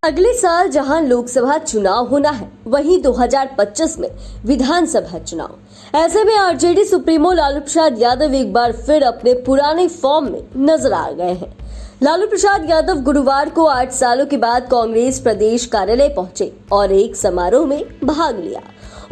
अगले साल जहां लोकसभा चुनाव होना है, वहीं 2025 में विधानसभा चुनाव। ऐसे में आरजेडी सुप्रीमो लालू प्रसाद यादव एक बार फिर अपने पुराने फॉर्म में नजर आ गए हैं। लालू प्रसाद यादव गुरुवार को 8 सालों के बाद कांग्रेस प्रदेश कार्यालय पहुंचे और एक समारोह में भाग लिया।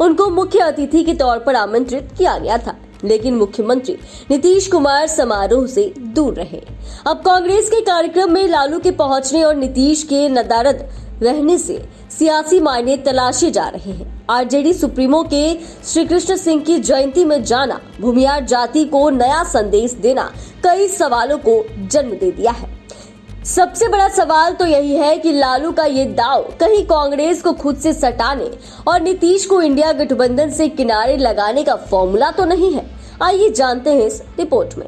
उनको मुख्य अतिथि के तौर पर आमंत्रित किया गया था, लेकिन मुख्यमंत्री नीतीश कुमार समारोह से दूर रहे। अब कांग्रेस के कार्यक्रम में लालू के पहुंचने और नीतीश के नदारद रहने से सियासी मायने तलाशे जा रहे हैं। आरजेडी सुप्रीमो के श्री कृष्ण सिंह की जयंती में जाना, भूमिहार जाति को नया संदेश देना कई सवालों को जन्म दे दिया है। सबसे बड़ा सवाल तो यही है कि लालू का ये दाव कहीं कांग्रेस को खुद से सटाने और नीतीश को इंडिया गठबंधन से किनारे लगाने का फॉर्मूला तो नहीं है। आइए जानते हैं इस रिपोर्ट में।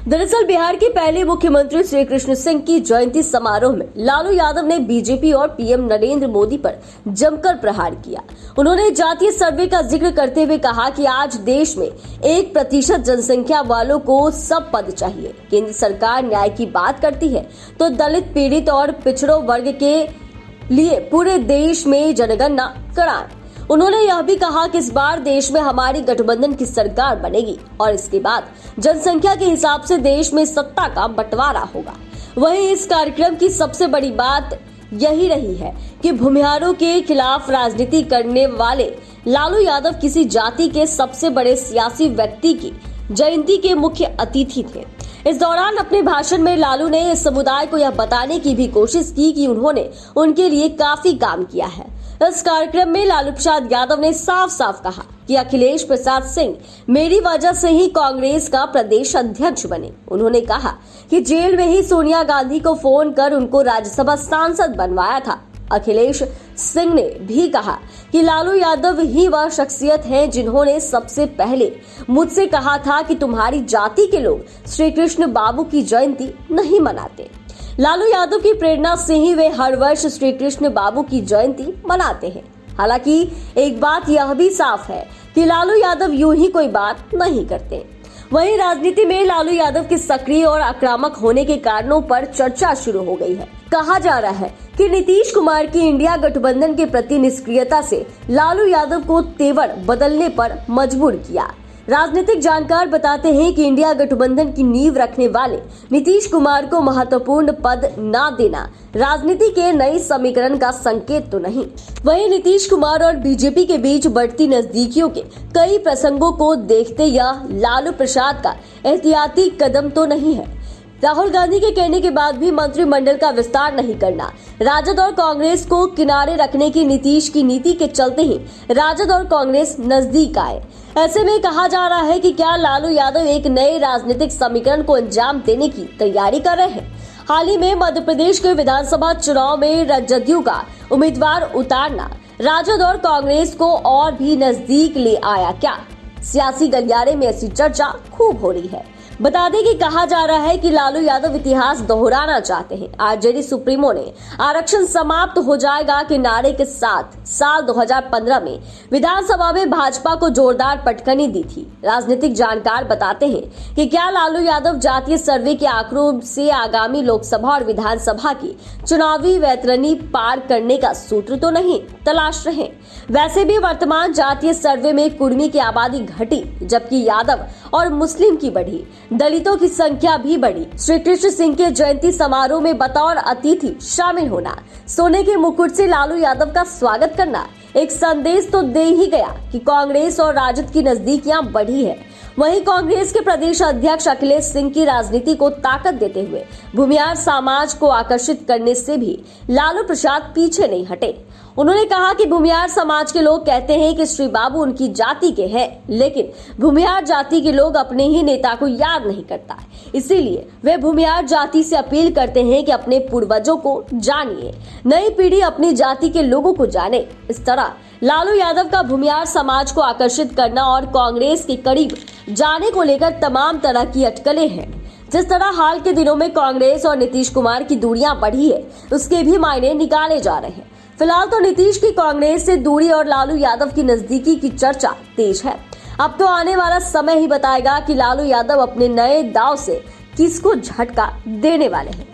दरअसल बिहार के पहले मुख्यमंत्री श्री कृष्ण सिंह की जयंती समारोह में लालू यादव ने बीजेपी और पीएम नरेंद्र मोदी पर जमकर प्रहार किया। उन्होंने जातीय सर्वे का जिक्र करते हुए कहा कि आज देश में 1% जनसंख्या वालों को सब पद चाहिए। केंद्र सरकार न्याय की बात करती है तो दलित, पीड़ित और पिछड़ों वर्ग के लिए पूरे देश में जनगणना कराएं। उन्होंने यह भी कहा कि इस बार देश में हमारी गठबंधन की सरकार बनेगी और इसके बाद जनसंख्या के हिसाब से देश में सत्ता का बंटवारा होगा। वहीं इस कार्यक्रम की सबसे बड़ी बात यही रही है कि भूमिहारों के खिलाफ राजनीति करने वाले लालू यादव किसी जाति के सबसे बड़े सियासी व्यक्ति की जयंती के मुख्य अतिथि थे। इस दौरान अपने भाषण में लालू ने इस समुदाय को यह बताने की भी कोशिश की कि उन्होंने उनके लिए काफी काम किया है। इस कार्यक्रम में लालू प्रसाद यादव ने साफ साफ कहा कि अखिलेश प्रसाद सिंह मेरी वजह से ही कांग्रेस का प्रदेश अध्यक्ष बने। उन्होंने कहा कि जेल में ही सोनिया गांधी को फोन कर उनको राज्यसभा सांसद बनवाया था। अखिलेश सिंह ने भी कहा कि लालू यादव ही वह शख्सियत हैं जिन्होंने सबसे पहले मुझसे कहा था कि तुम्हारी जाति के लोग श्री कृष्ण बाबू की जयंती नहीं मनाते। लालू यादव की प्रेरणा से ही वे हर वर्ष श्री कृष्ण बाबू की जयंती मनाते हैं। हालांकि एक बात यह भी साफ है कि लालू यादव यूं ही कोई बात नहीं करते। वहीं राजनीति में लालू यादव के सक्रिय और आक्रामक होने के कारणों पर चर्चा शुरू हो गई है। कहा जा रहा है कि नीतीश कुमार की इंडिया गठबंधन के प्रति निष्क्रियता से लालू यादव को तेवर बदलने पर मजबूर किया। राजनीतिक जानकार बताते हैं कि इंडिया गठबंधन की नींव रखने वाले नीतीश कुमार को महत्वपूर्ण पद न देना राजनीति के नए समीकरण का संकेत तो नहीं। वहीं नीतीश कुमार और बीजेपी के बीच बढ़ती नजदीकियों के कई प्रसंगों को देखते यह लालू प्रसाद का एहतियाती कदम तो नहीं है। राहुल गांधी के कहने के बाद भी मंत्रिमंडल का विस्तार नहीं करना, राजद और कांग्रेस को किनारे रखने की नीतीश की नीति के चलते ही राजद और कांग्रेस नजदीक आए। ऐसे में कहा जा रहा है कि क्या लालू यादव एक नए राजनीतिक समीकरण को अंजाम देने की तैयारी कर रहे हैं। हाल ही में मध्य प्रदेश के विधानसभा चुनाव में जदयू का उम्मीदवार उतारना राजद और कांग्रेस को और भी नजदीक ले आया क्या? सियासी गलियारे में ऐसी चर्चा खूब हो रही है। बता दें कि कहा जा रहा है कि लालू यादव इतिहास दोहराना चाहते हैं। आरजेडी सुप्रीमो ने आरक्षण समाप्त हो जाएगा के नारे के साथ साल 2015 में विधानसभा में भाजपा को जोरदार पटखनी दी थी। राजनीतिक जानकार बताते हैं कि क्या लालू यादव जातीय सर्वे के आंकड़ों से आगामी लोकसभा और विधानसभा की चुनावी वैतरणी पार करने का सूत्र तो नहीं तलाश रहे। वैसे भी वर्तमान जातीय सर्वे में कुर्मी की आबादी घटी, जबकि यादव और मुस्लिम की बढ़ी, दलितों की संख्या भी बढ़ी। श्री कृष्ण सिंह के जयंती समारोह में बतौर अतिथि शामिल होना, सोने के मुकुट से लालू यादव का स्वागत करना एक संदेश तो दे ही गया कि कांग्रेस और राजद की नजदीकियां बढ़ी है। वहीं कांग्रेस के प्रदेश अध्यक्ष अखिलेश सिंह की राजनीति को ताकत देते हुए भूमिहार समाज को आकर्षित करने से भी लालू प्रसाद पीछे नहीं हटे। उन्होंने कहा कि भूमिहार समाज के लोग कहते हैं कि श्री बाबू उनकी जाति के हैं, लेकिन भूमिहार जाति के लोग अपने ही नेता को याद नहीं करता। इसीलिए वे भूमिहार जाति से अपील करते हैं कि अपने पूर्वजों को जानिए, नई पीढ़ी अपनी जाति के लोगों को जाने। इस तरह लालू यादव का भूमिहार समाज को आकर्षित करना और कांग्रेस के करीब जाने को लेकर तमाम तरह की अटकलें हैं। जिस तरह हाल के दिनों में कांग्रेस और नीतीश कुमार की दूरियां बढ़ी है, उसके भी मायने निकाले जा रहे हैं। फिलहाल तो नीतीश की कांग्रेस से दूरी और लालू यादव की नजदीकी की चर्चा तेज है। अब तो आने वाला समय ही बताएगा कि लालू यादव अपने नए दांव से किसको झटका देने वाले हैं।